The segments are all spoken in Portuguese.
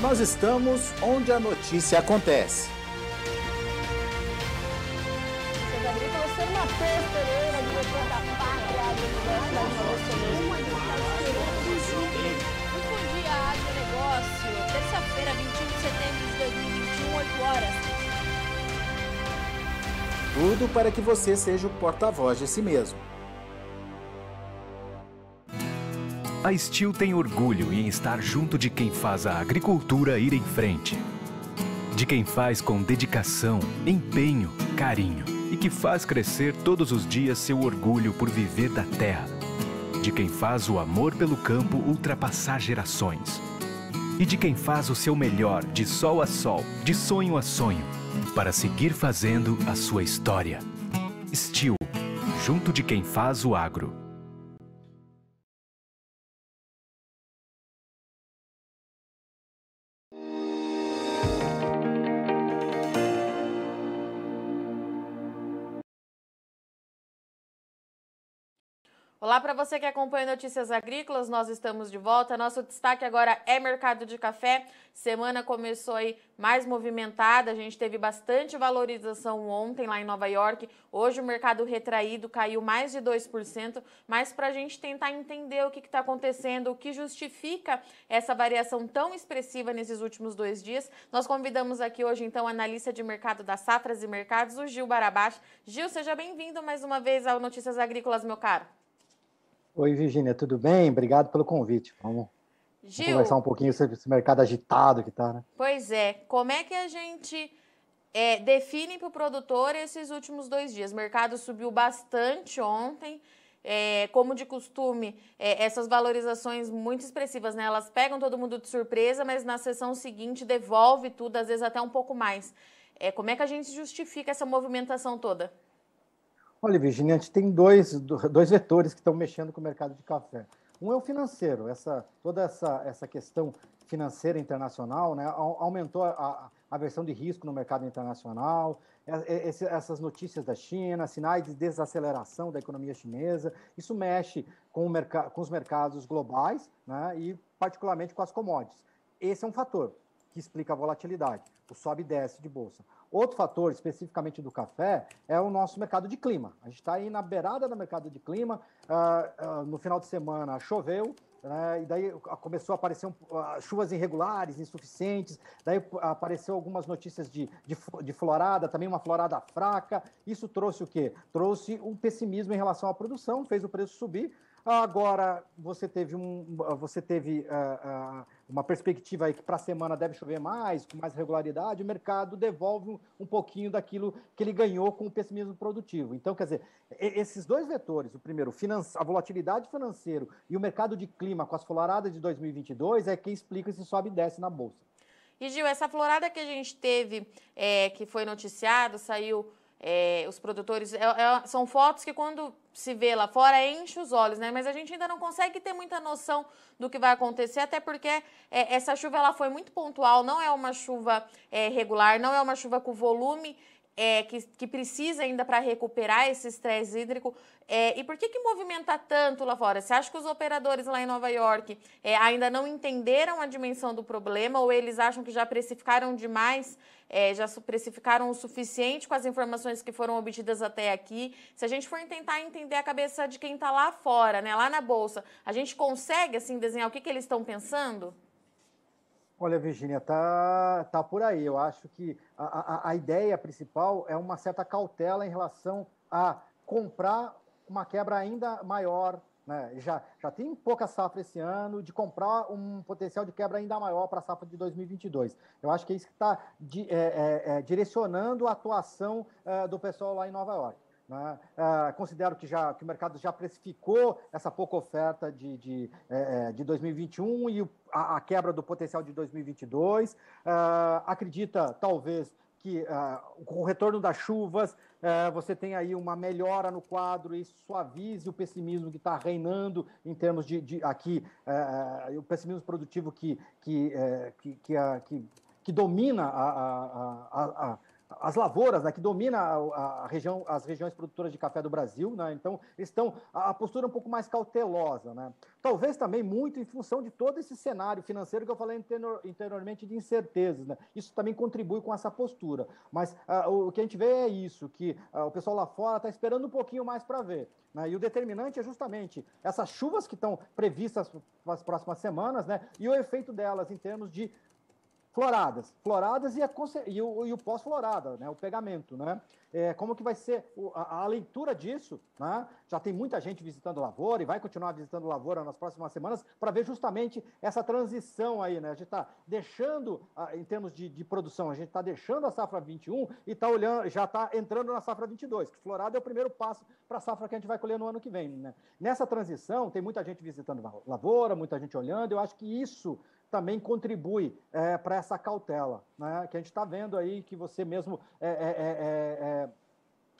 Nós estamos onde a notícia acontece. Seus agrícolas, sou Matheus Pereira, diretor da Pátria Agronegócio da Muito bom dia, agronegócio. Terça-feira, 21 de setembro de 2021, 8 horas. Tudo para que você seja o porta-voz de si mesmo. A Steel tem orgulho em estar junto de quem faz a agricultura ir em frente. De quem faz com dedicação, empenho, carinho e que faz crescer todos os dias seu orgulho por viver da terra. De quem faz o amor pelo campo ultrapassar gerações. E de quem faz o seu melhor de sol a sol, de sonho a sonho, para seguir fazendo a sua história. Steel, junto de quem faz o agro. Olá para você que acompanha Notícias Agrícolas, nós estamos de volta. Nosso destaque agora é mercado de café. Semana começou aí mais movimentada, a gente teve bastante valorização ontem lá em Nova York. Hoje o mercado retraído caiu mais de 2%, mas para a gente tentar entender o que está acontecendo, o que justifica essa variação tão expressiva nesses últimos 2 dias, nós convidamos aqui hoje então o analista de mercado da Safras e Mercados, o Gil Barabás. Gil, seja bem-vindo mais uma vez ao Notícias Agrícolas, meu caro. Oi, Virgínia, tudo bem? Obrigado pelo convite. Vamos conversar um pouquinho sobre esse mercado agitado que está, né? Pois é, como é que a gente define para o produtor esses últimos 2 dias? O mercado subiu bastante ontem, como de costume, essas valorizações muito expressivas, né? Elas pegam todo mundo de surpresa, mas na sessão seguinte devolve tudo, às vezes até um pouco mais. Como é que a gente justifica essa movimentação toda? Olha, Virginia, a gente tem dois vetores que estão mexendo com o mercado de café. Um é o financeiro, toda essa questão financeira internacional, né, aumentou a aversão de risco no mercado internacional, essas notícias da China, sinais de desaceleração da economia chinesa, isso mexe com os mercados globais, né, e particularmente com as commodities. Esse é um fator que explica a volatilidade, o sobe e desce de bolsa. Outro fator, especificamente do café, é o nosso mercado de clima. A gente está aí na beirada do mercado de clima. No final de semana choveu, né, e daí começou a aparecer chuvas irregulares, insuficientes. Daí apareceu algumas notícias de florada, também uma florada fraca. Isso trouxe o quê? Trouxe um pessimismo em relação à produção, fez o preço subir. Agora, você teve uma perspectiva aí que para a semana deve chover mais, com mais regularidade, o mercado devolve um pouquinho daquilo que ele ganhou com o pessimismo produtivo. Então, quer dizer, esses dois vetores, o primeiro, a volatilidade financeira e o mercado de clima com as flораdas de 2022, é quem explica esse sobe e desce na Bolsa. E, Gil, essa florada que a gente teve, que foi noticiado, saiu... os produtores, são fotos que quando se vê lá fora enche os olhos, né? Mas a gente ainda não consegue ter muita noção do que vai acontecer, até porque essa chuva ela foi muito pontual, não é uma chuva regular, não é uma chuva com volume que precisa ainda para recuperar esse estresse hídrico. E por que movimenta tanto lá fora? Você acha que os operadores lá em Nova York ainda não entenderam a dimensão do problema ou eles acham que já precificaram demais, já precificaram o suficiente com as informações que foram obtidas até aqui? Se a gente for tentar entender a cabeça de quem está lá fora, né, lá na Bolsa, a gente consegue assim desenhar o que eles estão pensando? Olha, Virgínia, tá por aí. Eu acho que a ideia principal é uma certa cautela em relação a comprar uma quebra ainda maior, né? Já tem pouca safra esse ano, de comprar um potencial de quebra ainda maior para a safra de 2022. Eu acho que é isso que está direcionando a atuação do pessoal lá em Nova York. Né? Considero que o mercado já precificou essa pouca oferta de 2021 e a quebra do potencial de 2022. Acredita, talvez, que com o retorno das chuvas, você tem aí uma melhora no quadro e suavize o pessimismo que está reinando em termos aqui, o pessimismo produtivo que domina as lavouras, né, que domina a região, as regiões produtoras de café do Brasil, né? Então, estão a postura um pouco mais cautelosa, né? Talvez também muito em função de todo esse cenário financeiro que eu falei anteriormente de incertezas, né? Isso também contribui com essa postura. Mas o que a gente vê é isso, que o pessoal lá fora está esperando um pouquinho mais para ver, né? E o determinante é justamente essas chuvas que estão previstas para as próximas semanas, né? E o efeito delas em termos de floradas e o pós-florada, né? O pegamento, né? Como que vai ser a leitura disso, né? Já tem muita gente visitando lavoura e vai continuar visitando lavoura nas próximas semanas para ver justamente essa transição aí, né? A gente está deixando, em termos de produção, a gente está deixando a safra 21 e tá olhando, já está entrando na safra 22, que florada é o primeiro passo para a safra que a gente vai colher no ano que vem, né? Nessa transição, tem muita gente visitando lavoura, muita gente olhando, eu acho que isso também contribui para essa cautela, né, que a gente está vendo aí, que você mesmo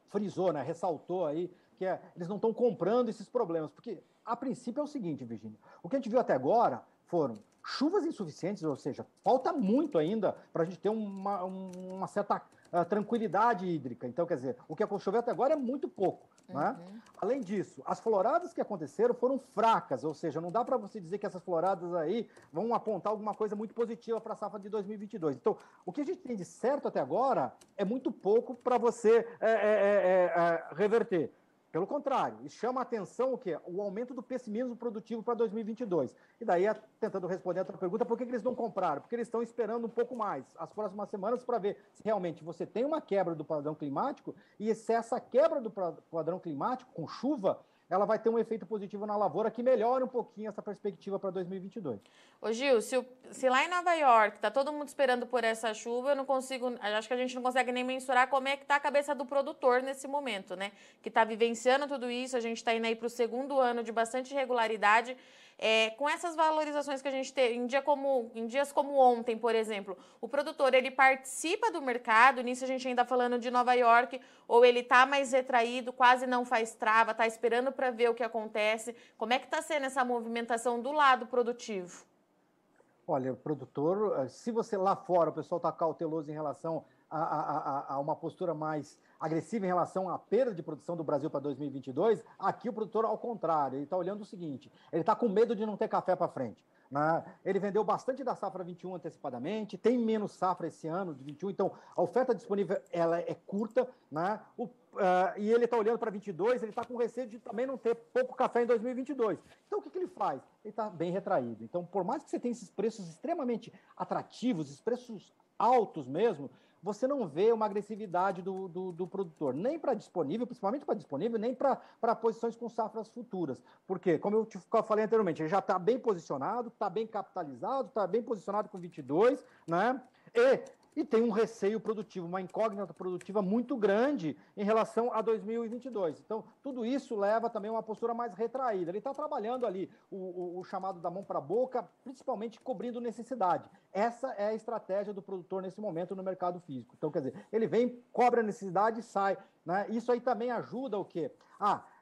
frisou, né, ressaltou aí, que eles não estão comprando esses problemas, porque a princípio é o seguinte, Virgínia, o que a gente viu até agora foram chuvas insuficientes, ou seja, falta muito ainda para a gente ter uma certa tranquilidade hídrica. Então, quer dizer, o que choveu até agora é muito pouco, né? Além disso, as floradas que aconteceram foram fracas, ou seja, não dá para você dizer que essas floradas aí vão apontar alguma coisa muito positiva para a safra de 2022. Então, o que a gente tem de certo até agora é muito pouco para você reverter. Pelo contrário, isso chama a atenção o quê? O aumento do pessimismo produtivo para 2022. E daí, tentando responder a outra pergunta, por que eles não compraram? Porque eles estão esperando um pouco mais, as próximas semanas, para ver se realmente você tem uma quebra do padrão climático e se essa quebra do padrão climático, com chuva, ela vai ter um efeito positivo na lavoura que melhora um pouquinho essa perspectiva para 2022. Ô Gil, se lá em Nova York tá todo mundo esperando por essa chuva, eu não consigo, acho que a gente não consegue nem mensurar como é que tá a cabeça do produtor nesse momento, né? Que tá vivenciando tudo isso, a gente tá indo aí pro segundo ano de bastante regularidade. Com essas valorizações que a gente tem, em dias como ontem, por exemplo, o produtor, ele participa do mercado, nisso a gente ainda falando de Nova York, ou ele está mais retraído, quase não faz trava, está esperando para ver o que acontece. Como é que está sendo essa movimentação do lado produtivo? Olha, o produtor, se você lá fora, o pessoal está cauteloso em relação a uma postura mais agressiva em relação à perda de produção do Brasil para 2022, aqui o produtor, ao contrário, ele está olhando o seguinte, ele está com medo de não ter café para frente. Né? Ele vendeu bastante da safra 21 antecipadamente, tem menos safra esse ano de 21, então a oferta disponível ela é curta, né? E ele está olhando para 22, ele está com receio de também não ter pouco café em 2022. Então o que ele faz? Ele está bem retraído. Então, por mais que você tenha esses preços extremamente atrativos, esses preços altos mesmo, você não vê uma agressividade do produtor, nem para disponível, principalmente para disponível, nem para posições com safras futuras. Porque, como eu falei anteriormente, ele já está bem posicionado, está bem capitalizado, está bem posicionado com 22, né? E tem um receio produtivo, uma incógnita produtiva muito grande em relação a 2022. Então, tudo isso leva também a uma postura mais retraída. Ele está trabalhando ali o chamado da mão para a boca, principalmente cobrindo necessidade. Essa é a estratégia do produtor nesse momento no mercado físico. Então, quer dizer, ele vem, cobre a necessidade e sai. Né? Isso aí também ajuda o quê?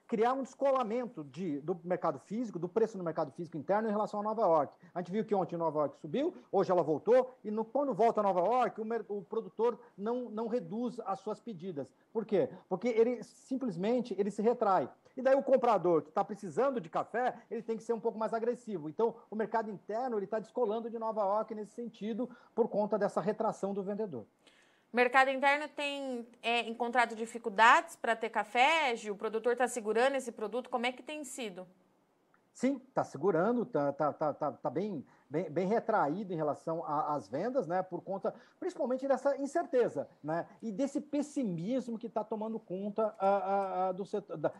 Criar um descolamento do mercado físico, do preço no mercado físico interno em relação a Nova York. A gente viu que ontem Nova York subiu, hoje ela voltou, e quando volta a Nova York, o produtor não reduz as suas pedidas. Por quê? Porque ele simplesmente se retrai. E daí o comprador que está precisando de café, ele tem que ser um pouco mais agressivo. Então, o mercado interno está descolando de Nova York nesse sentido, por conta dessa retração do vendedor. O mercado interno tem encontrado dificuldades para ter café, Gil? O produtor está segurando esse produto? Como é que tem sido? Sim, está segurando, está bem retraído em relação às vendas, né? Por conta, principalmente, dessa incerteza, né? E desse pessimismo que está tomando conta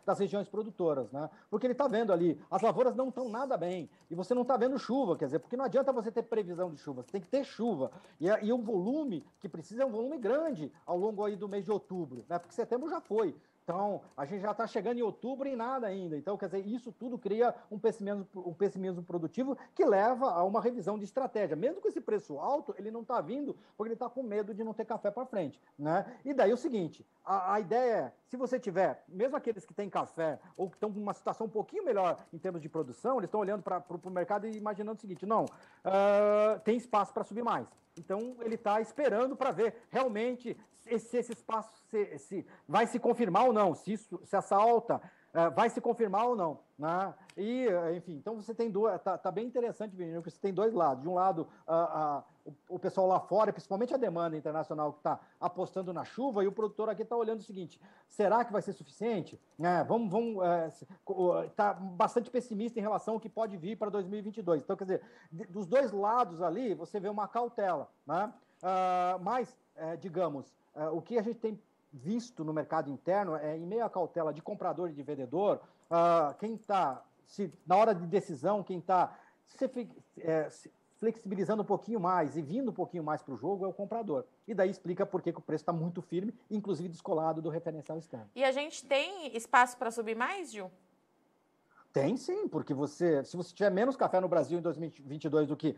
das regiões produtoras, né? Porque ele está vendo ali, as lavouras não estão nada bem, e você não está vendo chuva, quer dizer, porque não adianta você ter previsão de chuva, você tem que ter chuva. E o volume que precisa é um volume grande ao longo aí do mês de outubro, né? Porque setembro já foi. Então, a gente já está chegando em outubro e nada ainda. Então, quer dizer, isso tudo cria um pessimismo produtivo que leva a uma revisão de estratégia. Mesmo com esse preço alto, ele não está vindo porque ele está com medo de não ter café para frente, né? E daí o seguinte, a ideia é, se você tiver, mesmo aqueles que têm café ou que estão com uma situação um pouquinho melhor em termos de produção, eles estão olhando para o mercado e imaginando o seguinte, não, tem espaço para subir mais. Então, ele está esperando para ver realmente se esse espaço se vai se confirmar ou não, se essa alta vai se confirmar ou não, né? E, enfim, então você tem duas, tá bem interessante, Virginia, porque você tem dois lados. De um lado, o pessoal lá fora, principalmente a demanda internacional, que está apostando na chuva, e o produtor aqui está olhando o seguinte, será que vai ser suficiente? Está bastante pessimista em relação ao que pode vir para 2022. Então, quer dizer, dos dois lados ali, você vê uma cautela, né? Mas, digamos, o que a gente tem visto no mercado interno em meio à cautela de comprador e de vendedor, quem está, na hora de decisão, quem está se flexibilizando um pouquinho mais e vindo um pouquinho mais para o jogo é o comprador. E daí explica por que o preço está muito firme, inclusive descolado do referencial externo. E a gente tem espaço para subir mais, Gil? Tem sim, porque se você tiver menos café no Brasil em 2022 do que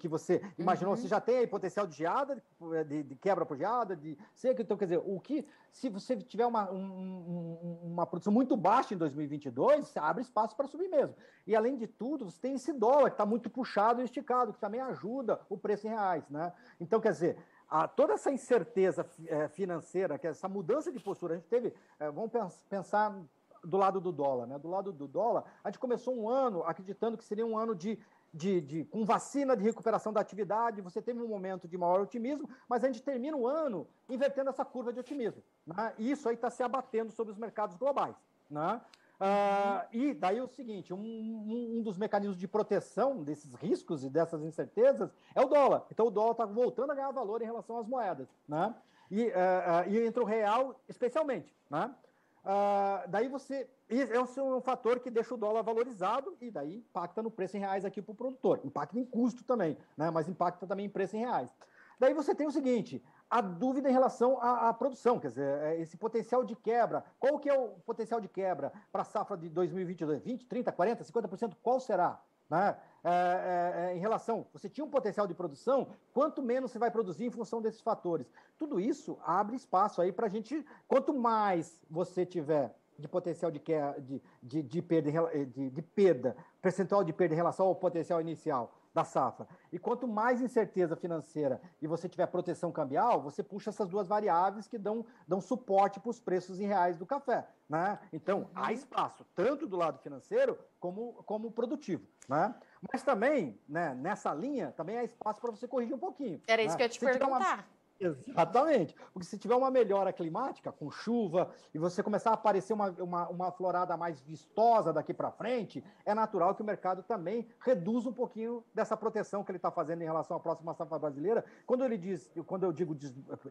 você imaginou, você já tem aí potencial de geada, de quebra por geada, de seca. Então, quer dizer, se você tiver uma produção muito baixa em 2022, você abre espaço para subir mesmo. E, além de tudo, você tem esse dólar que está muito puxado e esticado, que também ajuda o preço em reais, né? Então, quer dizer, toda essa incerteza financeira, que essa mudança de postura, a gente teve, vamos pensar do lado do dólar, né? Do lado do dólar, a gente começou um ano acreditando que seria um ano com vacina, de recuperação da atividade, você teve um momento de maior otimismo, mas a gente termina o ano invertendo essa curva de otimismo, né? E isso aí está se abatendo sobre os mercados globais, né? E daí o seguinte, um dos mecanismos de proteção desses riscos e dessas incertezas é o dólar. Então o dólar está voltando a ganhar valor em relação às moedas, né? E entre o real especialmente, né? Daí é um fator que deixa o dólar valorizado e daí impacta no preço em reais aqui para o produtor. Impacta em custo também, né? Mas impacta também em preço em reais. Daí você tem o seguinte, a dúvida em relação à produção, quer dizer, esse potencial de quebra. Qual que é o potencial de quebra para a safra de 2022? 20, 30, 40, 50%? Qual será? Né? Em relação, você tinha um potencial de produção, quanto menos você vai produzir em função desses fatores. Tudo isso abre espaço aí para a gente, quanto mais você tiver de potencial de perda, percentual de perda em relação ao potencial inicial da safra, e quanto mais incerteza financeira e você tiver proteção cambial, você puxa essas duas variáveis que dão suporte para os preços em reais do café, né? Então, há espaço, tanto do lado financeiro como produtivo, né? Mas também, né, nessa linha, também há espaço para você corrigir um pouquinho. Era isso que eu ia te perguntar. Exatamente, porque se tiver uma melhora climática, com chuva, e você começar a aparecer uma florada mais vistosa daqui para frente, é natural que o mercado também reduza um pouquinho dessa proteção que ele está fazendo em relação à próxima safra brasileira. Quando eu digo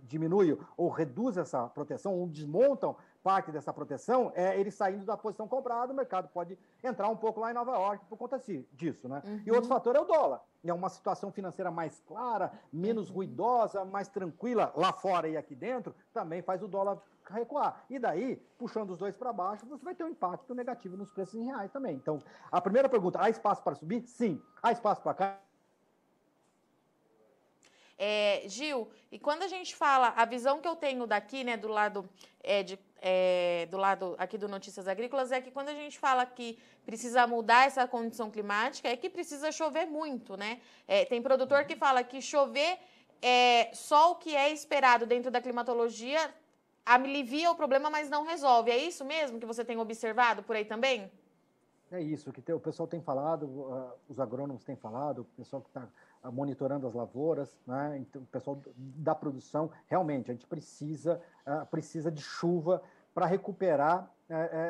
diminui ou reduz essa proteção, ou desmontam parte dessa proteção, ele saindo da posição comprada, o mercado pode entrar um pouco lá em Nova York por conta disso, né? E outro fator é o dólar. É uma situação financeira mais clara, menos ruidosa, mais tranquila lá fora e aqui dentro, também faz o dólar recuar. E daí, puxando os dois para baixo, você vai ter um impacto negativo nos preços em reais também. Então, a primeira pergunta, há espaço para subir? Sim. Há espaço para cá? Gil, e quando a gente fala, a visão que eu tenho daqui, né, do lado do lado aqui do Notícias Agrícolas, é que quando a gente fala que precisa mudar essa condição climática, é que precisa chover muito, né? Tem produtor que fala que chover só o que é esperado dentro da climatologia alivia o problema, mas não resolve. É isso mesmo que você tem observado por aí também? É isso, que o pessoal tem falado, os agrônomos têm falado, o pessoal que está monitorando as lavouras, né? Então, o pessoal da produção, realmente, a gente precisa de chuva para recuperar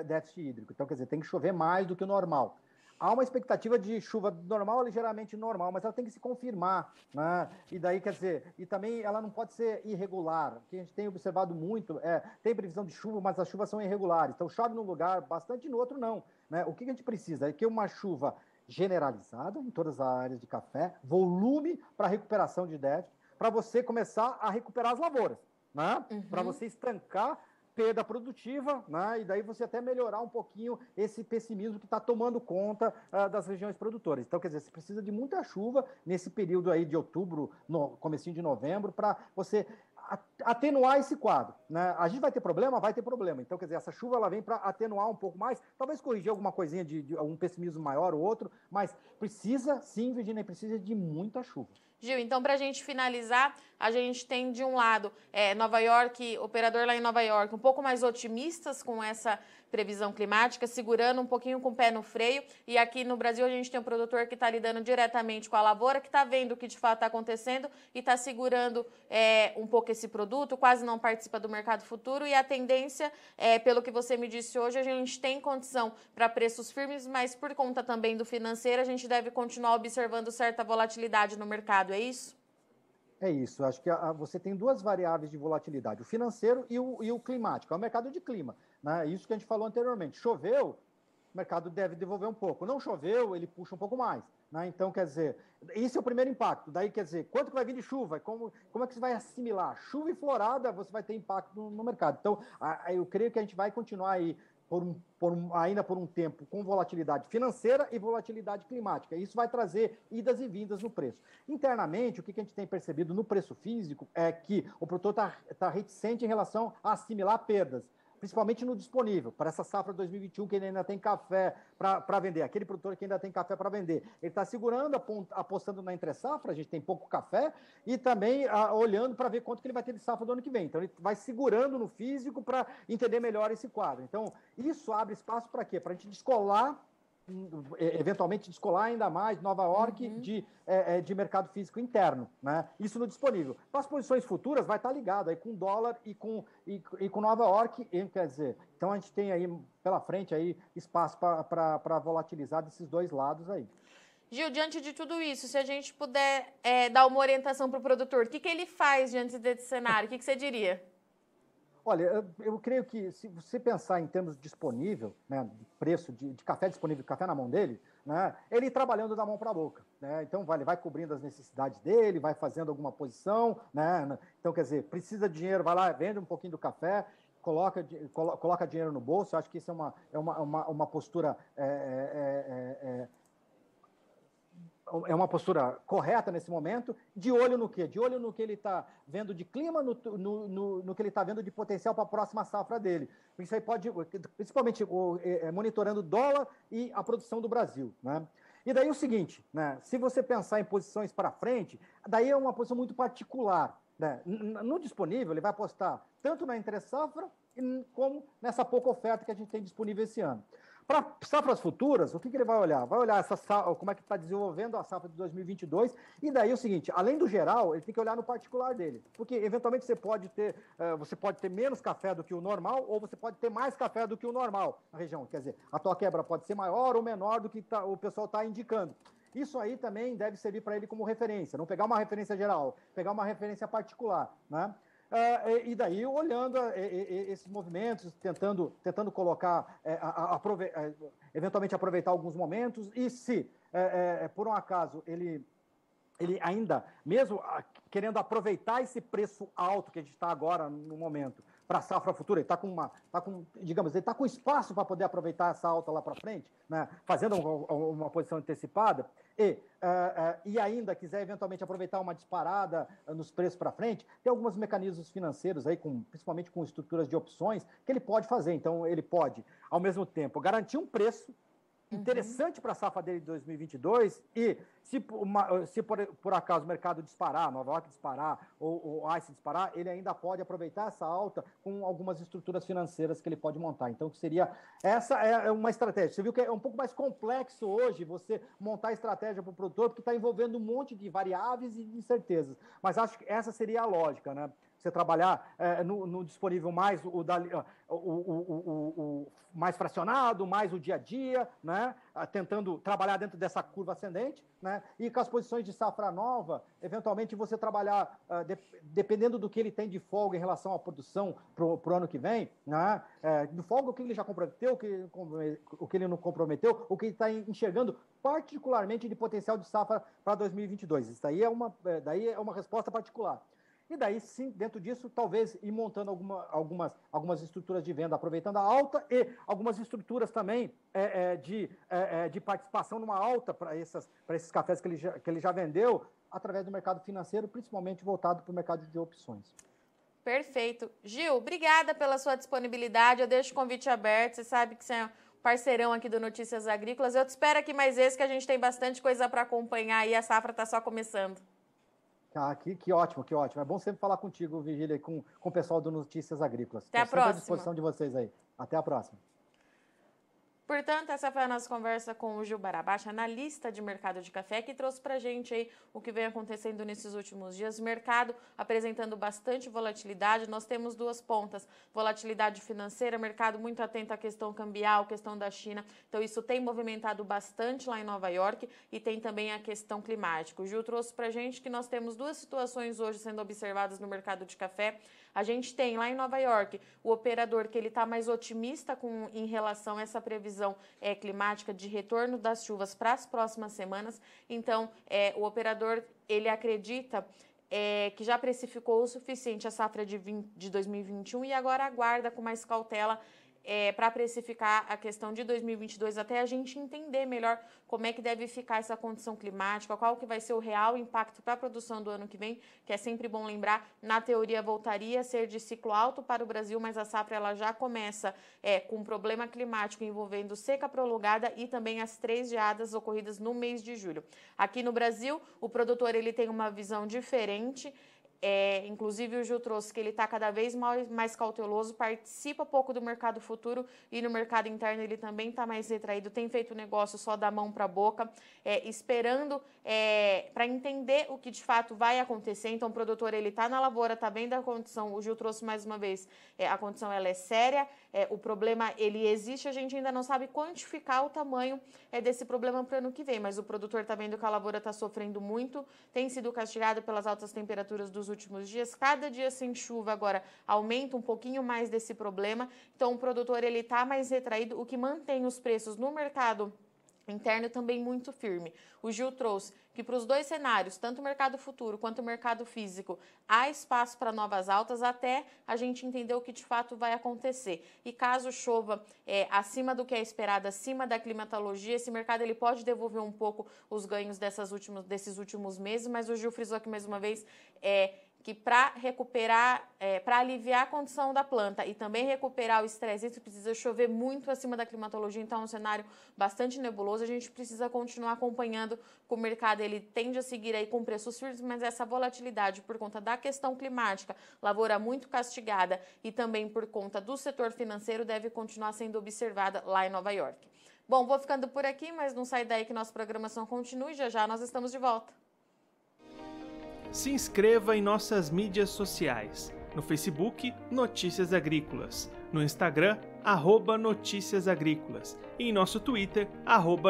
déficit hídrico. Então, quer dizer, tem que chover mais do que o normal. Há uma expectativa de chuva normal, ligeiramente normal, mas ela tem que se confirmar, né? E daí, quer dizer, e também ela não pode ser irregular. O que a gente tem observado muito tem previsão de chuva, mas as chuvas são irregulares. Então, chove num lugar, bastante no outro não, né? O que a gente precisa é que uma chuva generalizada em todas as áreas de café, volume para recuperação de déficit, para você começar a recuperar as lavouras, né? Para você estancar perda produtiva, né? E daí você até melhorar um pouquinho esse pessimismo que está tomando conta das regiões produtoras. Então, quer dizer, você precisa de muita chuva nesse período aí de outubro, comecinho de novembro, para você atenuar esse quadro, né? A gente vai ter problema? Vai ter problema. Então, quer dizer, essa chuva ela vem para atenuar um pouco mais, talvez corrigir alguma coisinha de um pessimismo maior ou outro, mas precisa, sim, Virginia, precisa de muita chuva. Gil, então, para a gente finalizar, a gente tem, de um lado, Nova York, operador lá em Nova York, um pouco mais otimistas com essa previsão climática, segurando um pouquinho com o pé no freio. E aqui no Brasil, a gente tem um produtor que está lidando diretamente com a lavoura, que está vendo o que de fato está acontecendo e está segurando um pouco esse produto, quase não participa do mercado futuro. E a tendência, pelo que você me disse hoje, a gente tem condição para preços firmes, mas por conta também do financeiro, a gente deve continuar observando certa volatilidade no mercado. É isso? É isso. Acho que você tem duas variáveis de volatilidade, o financeiro e o climático. É o mercado de clima, né? Isso que a gente falou anteriormente. Choveu, o mercado deve devolver um pouco. Não choveu, ele puxa um pouco mais, né? Então, quer dizer, esse é o primeiro impacto. Daí, quer dizer, quanto que vai vir de chuva? Como é que você vai assimilar? Chuva e florada, você vai ter impacto no mercado. Então, eu creio que a gente vai continuar aí ainda por um tempo com volatilidade financeira e volatilidade climática. Isso vai trazer idas e vindas no preço. Internamente, o que a gente tem percebido no preço físico é que o produtor está reticente em relação a assimilar perdas, principalmente no disponível, para essa safra 2021, que ele ainda tem café para vender, aquele produtor que ainda tem café para vender. Ele está segurando, apostando na entre-safra, a gente tem pouco café, e também olhando para ver quanto que ele vai ter de safra do ano que vem. Então, ele vai segurando no físico para entender melhor esse quadro. Então, isso abre espaço para quê? Para a gente descolar, eventualmente descolar ainda mais Nova York de mercado físico interno, né? Isso no disponível. Para as posições futuras vai estar ligado aí com dólar e com Nova York, quer dizer, então a gente tem aí pela frente aí espaço para volatilizar desses dois lados aí. Gil, diante de tudo isso, se a gente puder dar uma orientação para o produtor, o que ele faz diante desse cenário? O que você diria? Olha, eu creio que se você pensar em termos disponível, né, de preço de café disponível, café na mão dele, né, ele trabalhando da mão para a boca, né? Então ele vai cobrindo as necessidades dele, vai fazendo alguma posição, né? Então, quer dizer, precisa de dinheiro, vai lá, vende um pouquinho do café, coloca dinheiro no bolso. Eu acho que isso é uma postura é uma postura correta nesse momento, de olho no quê? De olho no que ele está vendo de clima, no que ele está vendo de potencial para a próxima safra dele. Isso aí pode, principalmente monitorando o dólar e a produção do Brasil, né? E daí o seguinte, né? Se você pensar em posições para frente, daí é uma posição muito particular, né? No disponível, ele vai apostar tanto na entre-safra como nessa pouca oferta que a gente tem disponível esse ano. Para safras futuras, o que ele vai olhar? Vai olhar como é que está desenvolvendo a safra de 2022, e daí o seguinte, além do geral, ele tem que olhar no particular dele, porque eventualmente você pode ter menos café do que o normal, ou você pode ter mais café do que o normal na região. Quer dizer, a tua quebra pode ser maior ou menor do que o pessoal está indicando. Isso aí também deve servir para ele como referência, não pegar uma referência geral, pegar uma referência particular, né? E daí, olhando esses movimentos, tentando colocar, eventualmente aproveitar alguns momentos, e se, por um acaso, ele ainda, mesmo querendo aproveitar esse preço alto que a gente está agora no momento, para a safra futura, ele está com espaço para poder aproveitar essa alta lá para frente, né, fazendo uma posição antecipada, e ainda quiser eventualmente aproveitar uma disparada nos preços para frente, tem alguns mecanismos financeiros aí, principalmente com estruturas de opções, que ele pode fazer. Então, ele pode, ao mesmo tempo, garantir um preço interessante para a safra dele de 2022, e se por acaso o mercado disparar, Nova York disparar, ou o ICE disparar, ele ainda pode aproveitar essa alta com algumas estruturas financeiras que ele pode montar. Então, essa é uma estratégia. Você viu que é um pouco mais complexo hoje você montar estratégia para o produtor, porque está envolvendo um monte de variáveis e de incertezas. Mas acho que essa seria a lógica, né? Você trabalhar no disponível mais o mais fracionado, mais o dia a dia, né? Tentando trabalhar dentro dessa curva ascendente, né? E com as posições de safra nova, eventualmente você trabalhar, dependendo do que ele tem de folga em relação à produção para o ano que vem, né? De folga, o que ele já comprometeu, o que ele não comprometeu, o que ele está enxergando particularmente de potencial de safra para 2022. Isso daí é uma resposta particular. e daí sim, dentro disso, talvez ir montando algumas estruturas de venda, aproveitando a alta e algumas estruturas também de participação numa alta para esses cafés que ele já vendeu, através do mercado financeiro, principalmente voltado para o mercado de opções. Perfeito. Gil, obrigada pela sua disponibilidade. Eu deixo o convite aberto. Você sabe que você é um parceirão aqui do Notícias Agrícolas. Eu te espero aqui mais vezes, que a gente tem bastante coisa para acompanhar e a safra está só começando. Que ótimo, que ótimo. É bom sempre falar contigo, Virgília, e com o pessoal do Notícias Agrícolas. Até a próxima. À disposição de vocês aí. Até a próxima. Portanto, essa foi a nossa conversa com o Gil Barabás, analista de mercado de café, que trouxe para a gente aí o que vem acontecendo nesses últimos dias. Mercado apresentando bastante volatilidade. Nós temos duas pontas: volatilidade financeira, mercado muito atento à questão cambial, questão da China. Então, isso tem movimentado bastante lá em Nova York, e tem também a questão climática. O Gil trouxe para a gente que nós temos duas situações hoje sendo observadas no mercado de café. A gente tem lá em Nova York o operador que ele está mais otimista em relação a essa previsão climática de retorno das chuvas para as próximas semanas. Então, o operador ele acredita que já precificou o suficiente a safra de 2021 e agora aguarda com mais cautela para precificar a questão de 2022, até a gente entender melhor como é que deve ficar essa condição climática, qual que vai ser o real impacto para a produção do ano que vem, que é sempre bom lembrar, na teoria voltaria a ser de ciclo alto para o Brasil, mas a safra ela já começa com um problema climático envolvendo seca prolongada e também as 3 geadas ocorridas no mês de julho. Aqui no Brasil, o produtor ele tem uma visão diferente. Inclusive o Gil trouxe que ele está cada vez mais cauteloso, participa pouco do mercado futuro, e no mercado interno ele também está mais retraído, tem feito negócio só da mão para a boca, esperando para entender o que de fato vai acontecer. Então o produtor ele está na lavoura, está vendo a condição, o Gil trouxe mais uma vez, a condição ela é séria, o problema ele existe, a gente ainda não sabe quantificar o tamanho desse problema para o ano que vem, mas o produtor está vendo que a lavoura está sofrendo muito, tem sido castigado pelas altas temperaturas dos últimos dias, cada dia sem chuva agora aumenta um pouquinho mais desse problema, então o produtor ele está mais retraído, o que mantém os preços no mercado interno também muito firme. O Gil trouxe que para os dois cenários, tanto o mercado futuro quanto o mercado físico, há espaço para novas altas até a gente entender o que de fato vai acontecer. E caso chova acima do que é esperado, acima da climatologia, esse mercado ele pode devolver um pouco os ganhos desses últimos meses, mas o Gil frisou aqui mais uma vez que para recuperar, para aliviar a condição da planta e também recuperar o estresse, isso precisa chover muito acima da climatologia, então é um cenário bastante nebuloso. A gente precisa continuar acompanhando que o mercado ele tende a seguir aí com preços firmes, mas essa volatilidade por conta da questão climática, lavoura muito castigada e também por conta do setor financeiro deve continuar sendo observada lá em Nova York. Bom, vou ficando por aqui, mas não sai daí que nossa programação continue, já nós estamos de volta. Se inscreva em nossas mídias sociais. No Facebook, Notícias Agrícolas. No Instagram, @Notícias Agrícolas. E em nosso Twitter,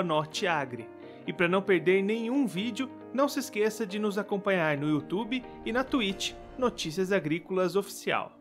@Norteagri. E para não perder nenhum vídeo, não se esqueça de nos acompanhar no YouTube e na Twitch, Notícias Agrícolas Oficial.